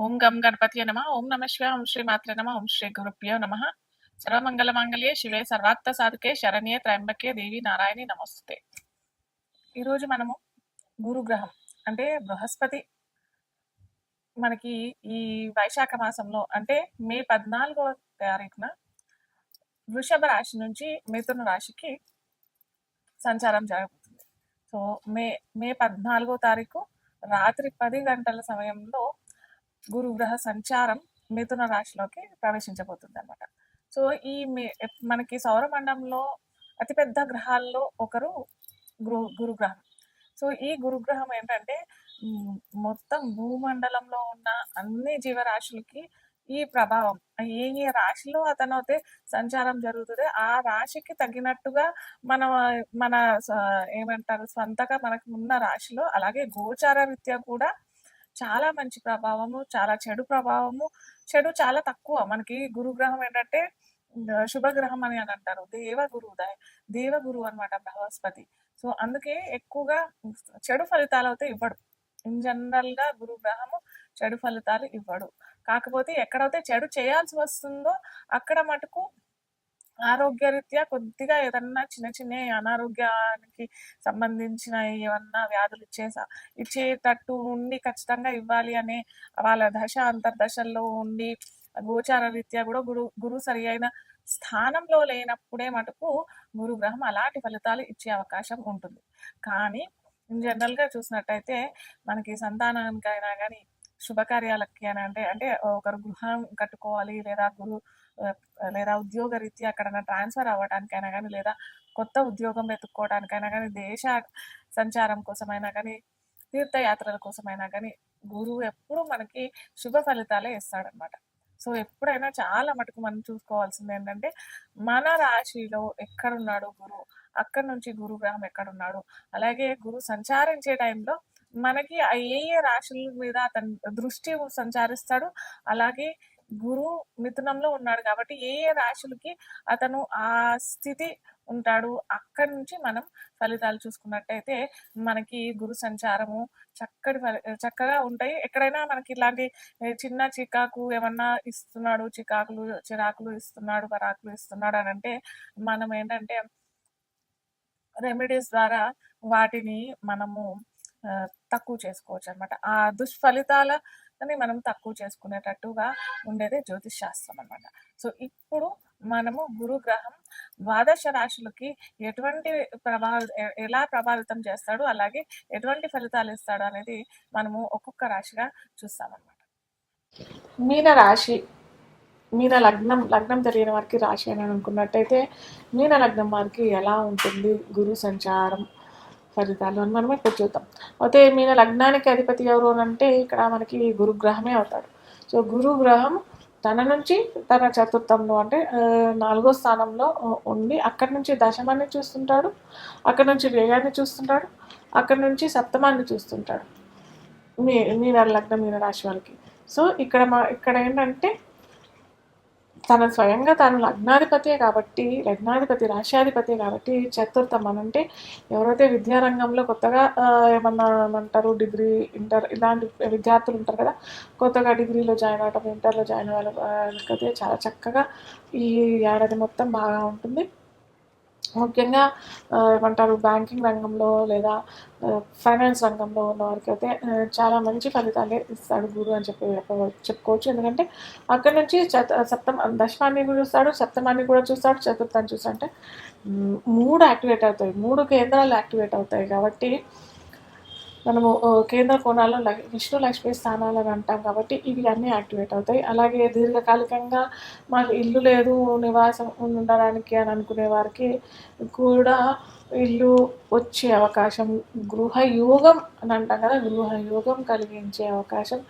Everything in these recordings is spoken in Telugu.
ఓం గం గణపతియే నమః. ఓం నమః శివాయ. ఓం శ్రీ మాత్రే నమః. ఓం శ్రీ గురుభ్యో నమః. సర్వమంగళమాంగళ్యే శివే సర్వార్థ సాధకే శరణ్యే త్రయంబకే దేవి నారాయణి నమస్తే. ఈరోజు మనము గురుగ్రహం అంటే బృహస్పతి మనకి ఈ వైశాఖ మాసంలో అంటే మే 14వ తారీఖున వృషభ రాశి నుంచి మిథున రాశికి సంచారం జరుగుతుంది. సో మే మే 14వ తారీఖు రాత్రి 10 గంటల సమయంలో గురుగ్రహ సంచారం మిథున రాశిలోకి ప్రవేశించబోతుంది అనమాట. సో ఈ మనకి సౌరమండలంలో అతిపెద్ద గ్రహాల్లో ఒకరు గురుగ్రహం. సో ఈ గురుగ్రహం ఏంటంటే మొత్తం భూమండలంలో ఉన్న అన్ని జీవరాశులకి ఈ ప్రభావం ఏ ఏ రాశిలో అతను అయితే సంచారం జరుగుతుంది ఆ రాశికి తగినట్టుగా మన మన ఏమంటారు స్వంతగా మనకు ఉన్న రాశిలో అలాగే గోచార రీత్యా కూడా చాలా మంచి ప్రభావము, చాలా చెడు ప్రభావము. చెడు చాలా తక్కువ. మనకి గురుగ్రహం ఏంటంటే శుభగ్రహం అని అంటారు. దేవగురు అనమాట బృహస్పతి. సో అందుకే ఎక్కువగా చెడు ఫలితాలు అయితే ఇవ్వడు. ఇన్ జనరల్ గా గురుగ్రహము చెడు ఫలితాలు ఇవ్వడు. కాకపోతే ఎక్కడైతే చెడు చేయాల్సి వస్తుందో అక్కడ మటుకు ఆరోగ్యరీత్యా కొద్దిగా ఏదన్నా చిన్న చిన్న అనారోగ్యానికి సంబంధించిన ఏమన్నా వ్యాధులు ఇచ్చేటట్టు ఉండి ఖచ్చితంగా ఇవ్వాలి అనే వాళ్ళ దశ అంతర్దశల్లో ఉండి గోచార రీత్యా కూడా గురు సరి అయిన స్థానంలో లేనప్పుడే మటుకు గురుగ్రహం అలాంటి ఫలితాలు ఇచ్చే అవకాశం ఉంటుంది. కానీ జనరల్గా చూసినట్టయితే మనకి సంతానానికైనా కానీ శుభకార్యాలకి అని అంటే ఒకరు గృహం కట్టుకోవాలి లేదా ఉద్యోగ రీత్యా అక్కడ ట్రాన్స్ఫర్ అవ్వడానికైనా కానీ లేదా కొత్త ఉద్యోగం వెతుక్కోవడానికైనా కానీ దేశ సంచారం కోసమైనా కానీ తీర్థయాత్రల కోసమైనా కానీ గురువు ఎప్పుడు మనకి శుభ ఫలితాలే ఇస్తాడనమాట. సో ఎప్పుడైనా చాలా మటుకు మనం చూసుకోవాల్సింది ఏంటంటే మన రాశిలో ఎక్కడున్నాడు గురువు, అక్కడి నుంచి గురుగ్రహం ఎక్కడున్నాడు, అలాగే గురువు సంచారించే టైంలో మనకి ఏ ఏ రాశుల మీద అతని దృష్టి సంచారిస్తాడు, అలాగే గురువు మిథునంలో ఉన్నాడు కాబట్టి ఏ ఏ రాశులకి అతను ఆ స్థితి ఉంటాడు అక్కడి నుంచి మనం ఫలితాలు చూసుకున్నట్టయితే మనకి గురు సంచారము చక్కగా ఉంటాయి. ఎక్కడైనా మనకి ఇలాంటి చిన్న చికాకు ఏమన్నా ఇస్తున్నాడు, చిరాకులు ఇస్తున్నాడు, పరాకులు ఇస్తున్నాడు అని అంటే మనం ఏంటంటే రెమెడీస్ ద్వారా వాటిని మనము తక్కువ చేసుకోవచ్చు అనమాట. ఆ దుష్ఫలితాలని మనం తక్కువ చేసుకునేటట్టుగా ఉండేదే జ్యోతిష్ శాస్త్రం అనమాట. సో ఇప్పుడు మనము గురుగ్రహం ద్వాదశ రాశులకి ఎటువంటి ఎలా ప్రభావితం చేస్తాడు, అలాగే ఎటువంటి ఫలితాలు ఇస్తాడు అనేది మనము ఒక్కొక్క రాశిగా చూస్తామన్నమాట. మీన లగ్నం తెలియని వారికి రాశి అని అనుకున్నట్టయితే మీన లగ్నం వారికి ఎలా ఉంటుంది గురు సంచారం ఫలితాలు అని మనం ఇప్పుడు చూద్దాం. అయితే మీన లగ్నానికి అధిపతి ఎవరు అంటే ఇక్కడ మనకి గురుగ్రహమే అవుతాడు. సో గురుగ్రహం తన నుంచి తన చతుర్థంలో అంటే 4వ స్థానంలో ఉండి అక్కడి నుంచి దశమాన్ని చూస్తుంటాడు, అక్కడి నుంచి వ్యయాన్ని చూస్తుంటాడు, అక్కడి నుంచి సప్తమాన్ని చూస్తుంటాడు మీన లగ్నం మీన రాశి వాళ్ళకి. సో ఇక్కడ ఏంటంటే తన స్వయంగా తాను లగ్నాధిపతి రాశ్యాధిపతి కాబట్టి చతుర్థం అనంటే ఎవరైతే విద్యారంగంలో కొత్తగా ఏమన్నా అంటారు డిగ్రీ ఇంటర్ ఇలాంటి విద్యార్థులు ఉంటారు కదా, కొత్తగా డిగ్రీలో జాయిన్ అవటం ఇంటర్లో జాయిన్ అవ్వకపోతే చాలా చక్కగా ఈ ఏడాది మొత్తం బాగా ఉంటుంది. ముఖ్యంగా ఏమంటారు బ్యాంకింగ్ రంగంలో లేదా ఫైనాన్స్ రంగంలో ఉన్న వారికి అయితే చాలా మంచి ఫలితాలే ఇస్తాడు గురువు అని చెప్పుకోవచ్చు. ఎందుకంటే అక్కడి నుంచి దశమాన్ని కూడా చూస్తాడు, సప్తమాన్ని కూడా చూస్తాడు, చతుర్థాన్ని చూస్తాడు. అంటే 3 యాక్టివేట్ అవుతాయి, 3 కేంద్రాలు యాక్టివేట్ అవుతాయి కాబట్టి మనము కేంద్ర కోణాల్లో విష్ణు లక్ష్మీ స్థానాలు అని అంటాం కాబట్టి ఇవి అన్నీ యాక్టివేట్ అవుతాయి. అలాగే దీర్ఘకాలికంగా మాకు ఇల్లు లేదు నివాసం ఉండడానికి అని అనుకునే వారికి కూడా ఇల్లు వచ్చే అవకాశం, గృహయోగం అని అంటాం కదా, గృహయోగం కలిగించే అవకాశం,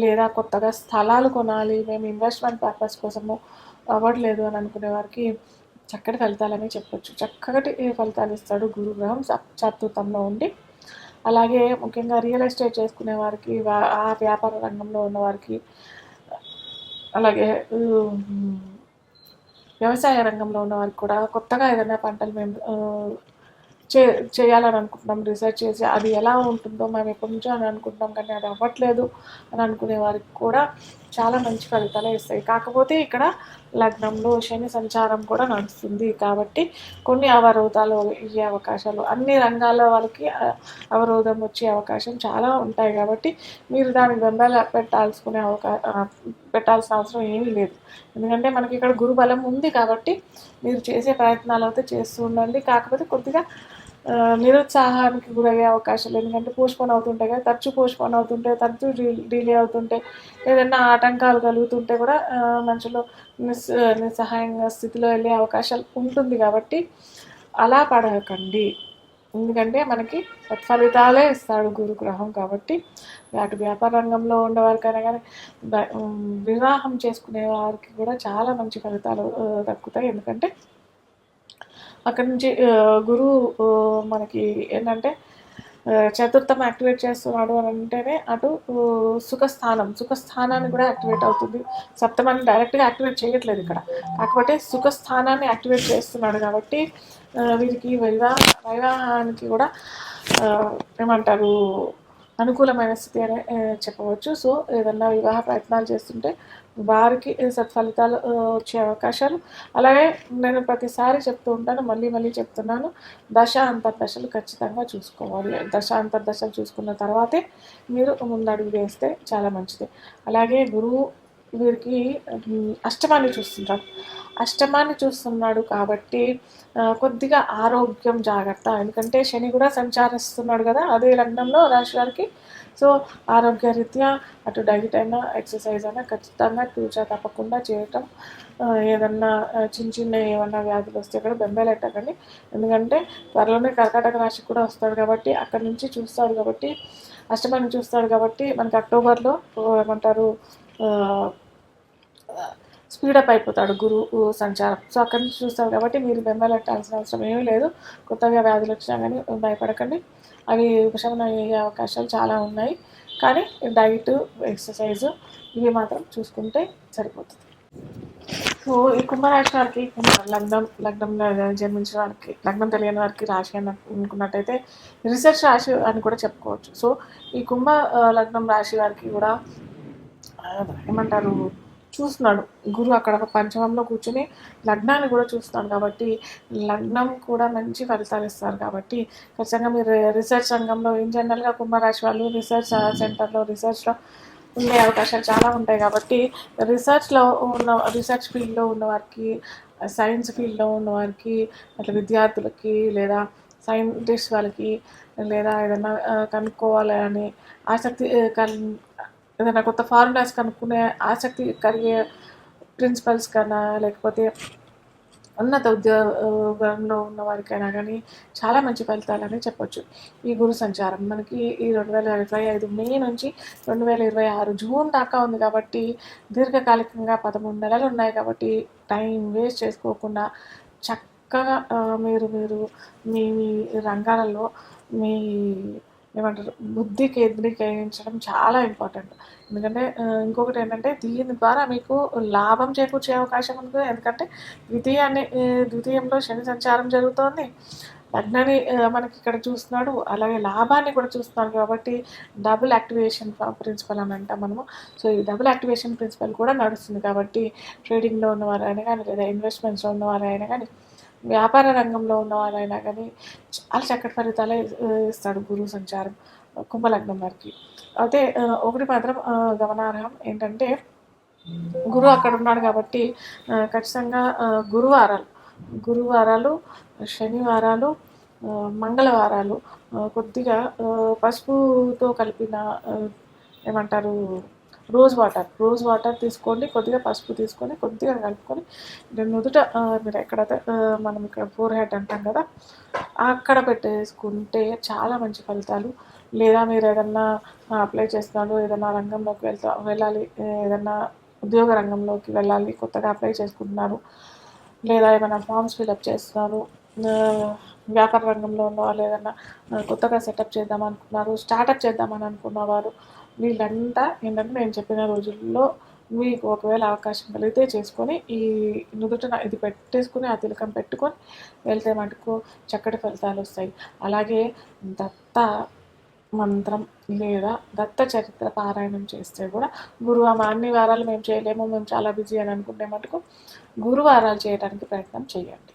లేదా కొత్తగా స్థలాలు కొనాలి మేము ఇన్వెస్ట్మెంట్ పర్పస్ కోసము అవ్వట్లేదు అని అనుకునే వారికి చక్కటి ఫలితాలని చెప్పొచ్చు. చక్కటి ఫలితాలు ఇస్తాడు గురుగ్రహం చతుర్థంలో ఉండి. అలాగే ముఖ్యంగా రియల్ ఎస్టేట్ చేసుకునే వారికి, ఆ వ్యాపార రంగంలో ఉన్నవారికి, అలాగే వ్యవసాయ రంగంలో ఉన్న వారికి కూడా కొత్తగా ఏదైనా పంటలు మేము చే చేయాలని అనుకుంటున్నాం, రీసెర్చ్ చేసి అది ఎలా ఉంటుందో మేము ఎప్పటి నుంచో అని అనుకుంటున్నాం, కానీ అది అవ్వట్లేదు అని అనుకునే వారికి కూడా చాలా మంచి ఫలితాలే ఇస్తాయి. కాకపోతే ఇక్కడ లగ్నంలో శని సంచారం కూడా నడుస్తుంది కాబట్టి కొన్ని అవరోధాలు ఇయ్యే అవకాశాలు, అన్ని రంగాల వాళ్ళకి అవరోధం వచ్చే అవకాశం చాలా ఉంటాయి. కాబట్టి మీరు దానికి బెంబేలు పెట్టాల్సిన అవసరం ఏమీ లేదు. ఎందుకంటే మనకి ఇక్కడ గురుబలం ఉంది కాబట్టి మీరు చేసే ప్రయత్నాలు అయితే చేస్తూ ఉండండి. కాకపోతే కొద్దిగా నిరుత్సాహానికి గురయ్యే అవకాశాలు, ఎందుకంటే పోస్ట్పోన్ అవుతుంటాయి కదా, తరచూ పోస్ట్పోన్ అవుతుంటే, తరచూ డిలే అవుతుంటే, ఏదైనా ఆటంకాలు కలుగుతుంటే కూడా మనుషులు నిస్సహాయంగా స్థితిలో వెళ్ళే అవకాశాలు ఉంటుంది. కాబట్టి అలా పడకండి. ఎందుకంటే మనకి సత్ఫలితాలే ఇస్తాడు గురుగ్రహం. కాబట్టి అటు వ్యాపార రంగంలో ఉండేవారికైనా కానీ వివాహం చేసుకునే వారికి కూడా చాలా మంచి ఫలితాలు దక్కుతాయి. ఎందుకంటే అక్కడి నుంచి గురువు మనకి ఏంటంటే చతుర్థం యాక్టివేట్ చేస్తున్నాడు అని అంటేనే అటు సుఖస్థానాన్ని కూడా యాక్టివేట్ అవుతుంది. సప్తమాన్ని డైరెక్ట్గా యాక్టివేట్ చేయట్లేదు ఇక్కడ, కాకపోతే సుఖస్థానాన్ని యాక్టివేట్ చేస్తున్నాడు. కాబట్టి వీరికి వైవాహానికి కూడా ఏమంటారు అనుకూలమైన స్థితి అనే చెప్పవచ్చు. సో ఏదన్నా వివాహ ప్రయత్నాలు చేస్తుంటే వారికి సత్ఫలితాలు వచ్చే అవకాశాలు. అలాగే నేను ప్రతిసారి చెప్తూ ఉంటాను, మళ్ళీ మళ్ళీ చెప్తున్నాను, దశ అంతర్దశలు ఖచ్చితంగా చూసుకోవాలి. దశ అంతర్దశలు చూసుకున్న తర్వాతే మీరు ముందడుగు వేస్తే చాలా మంచిది. అలాగే గురువు వీరికి అష్టమాన్ని చూస్తున్నాడు కాబట్టి కొద్దిగా ఆరోగ్యం జాగ్రత్త. ఎందుకంటే శని కూడా సంచారిస్తున్నాడు కదా అదే లగ్నంలో రాశి వారికి. సో ఆరోగ్యరీత్యా అటు డైట్ అయినా ఎక్సర్సైజ్ అయినా ఖచ్చితంగా తూచా తప్పకుండా చేయటం. ఏదన్నా చిన్న ఏమన్నా వ్యాధులు వస్తే కూడా బెంబేలెట్టకండి. ఎందుకంటే త్వరలోనే కర్కాటక రాశి కూడా వస్తాడు కాబట్టి అక్కడి నుంచి చూస్తాడు కాబట్టి, అష్టమాన్ని చూస్తాడు కాబట్టి మనకి అక్టోబర్లో ఏమంటారు స్పీడప్ అయిపోతాడు గురువు సంచారం. సో అక్కడి నుంచి చూస్తారు కాబట్టి మీరు బెంబేలెట్టాల్సిన అవసరం ఏమీ లేదు. కొత్తగా వ్యాధులు వచ్చినా కానీ భయపడకండి, అవి ఉపశమనం అయ్యే అవకాశాలు చాలా ఉన్నాయి. కానీ డైట్ ఎక్సర్సైజు ఇవి మాత్రం చూసుకుంటే సరిపోతుంది. సో ఈ కుంభరాశి వారికి లగ్నంలో జన్మించిన వారికి, లగ్నం తెలియని వారికి రాశి అని అనుకున్నట్టయితే రీసెర్చ్ రాశి అని కూడా చెప్పుకోవచ్చు. సో ఈ కుంభ లగ్నం రాశి వారికి కూడా ఏమంటారు చూస్తున్నాడు గురువు అక్కడ పంచమంలో కూర్చొని లగ్నాన్ని కూడా చూస్తున్నాడు. కాబట్టి లగ్నం కూడా మంచి ఫలితాలు ఇస్తారు. కాబట్టి ఖచ్చితంగా మీరు రీసెర్చ్ రంగంలో ఇన్ జనరల్గా కుంభరాశి వాళ్ళు రీసెర్చ్ సెంటర్లో రీసెర్చ్లో ఉండే అవకాశాలు చాలా ఉంటాయి. కాబట్టి రీసెర్చ్ ఫీల్డ్లో ఉన్నవారికి, సైన్స్ ఫీల్డ్లో ఉన్నవారికి, అట్లా విద్యార్థులకి లేదా సైంటిస్ట్ వాళ్ళకి, లేదా ఏదైనా కనుక్కోవాలి ఆసక్తి ఏదైనా కొత్త ఫార్ములాస్ కనుక్కునే ఆసక్తి కలిగే ప్రిన్సిపల్స్ కన్నా, లేకపోతే ఉన్నత ఉద్యోగంలో ఉన్న వారికైనా కానీ చాలా మంచి ఫలితాలని చెప్పొచ్చు. ఈ గురు సంచారం మనకి ఈ 2025 మే నుంచి 2026 జూన్ దాకా ఉంది. కాబట్టి దీర్ఘకాలికంగా 13 నెలలు ఉన్నాయి. కాబట్టి టైం వేస్ట్ చేసుకోకుండా చక్కగా మీరు మీ రంగాలలో మీ ఏమంటారు బుద్ధి కేంద్రీకరించడం చాలా ఇంపార్టెంట్. ఎందుకంటే ఇంకొకటి ఏంటంటే దీని ద్వారా మీకు లాభం చేకూర్చే అవకాశం ఉంటుంది. ఎందుకంటే ద్వితీయంలో శని సంచారం జరుగుతోంది, లగ్నాన్ని మనకి ఇక్కడ చూస్తున్నాడు, అలాగే లాభాన్ని కూడా చూస్తున్నాడు. కాబట్టి డబుల్ యాక్టివేషన్ ప్రిన్సిపల్ అని అంటాం మనము. సో ఈ డబుల్ యాక్టివేషన్ ప్రిన్సిపల్ కూడా నడుస్తుంది. కాబట్టి ట్రేడింగ్లో ఉన్నవారైనా కానీ, లేదా ఇన్వెస్ట్మెంట్స్లో ఉన్నవారైనా కానీ, వ్యాపార రంగంలో ఉన్నవారైనా కానీ చాలా చక్కటి ఫలితాలే ఇస్తాడు గురువు సంచారం కుంభలగ్నం వారికి. అయితే ఒకటి మాత్రం గమనార్హం ఏంటంటే గురువు అక్కడ ఉన్నాడు కాబట్టి ఖచ్చితంగా గురువారాలు, శనివారాలు, మంగళవారాలు కొద్దిగా పసుపుతో కలిపిన ఏమంటారు రోజ్ వాటర్ తీసుకోండి. కొద్దిగా పసుపు తీసుకొని కొద్దిగా కలుపుకొని నుదుట మీరు ఎక్కడైతే మనం ఇక్కడ ఫోర్ హెడ్ అంటాం కదా అక్కడ పెట్టేసుకుంటే చాలా మంచి ఫలితాలు. లేదా మీరు ఏదన్నా అప్లై చేస్తున్నారు, ఏదైనా రంగంలోకి వెళ్ళాలి, ఏదన్నా ఉద్యోగ రంగంలోకి వెళ్ళాలి, కొత్తగా అప్లై చేసుకుంటున్నారు, లేదా ఏమైనా ఫామ్స్ ఫిల్అప్ చేస్తున్నారు, వ్యాపార రంగంలో ఉన్నవాళ్ళు ఏదన్నా కొత్తగా సెటప్ చేద్దామనుకున్నారు, స్టార్టప్ చేద్దామని అనుకున్నవారు, వీళ్ళంతా ఏంటంటే నేను చెప్పిన రోజుల్లో మీకు ఒకవేళ అవకాశం కలిగితే చేసుకొని ఈ నుదుటన ఇది పెట్టేసుకుని ఆ తిలకం పెట్టుకొని వెళ్తే మటుకు చక్కటి ఫలితాలు వస్తాయి. అలాగే దత్త మంత్రం లేదా దత్త చరిత్ర పారాయణం చేస్తే కూడా అన్ని వారాలు మేము చేయలేము, మేము చాలా బిజీ అని అనుకుంటే మటుకు గురువారాలు చేయడానికి ప్రయత్నం చేయండి.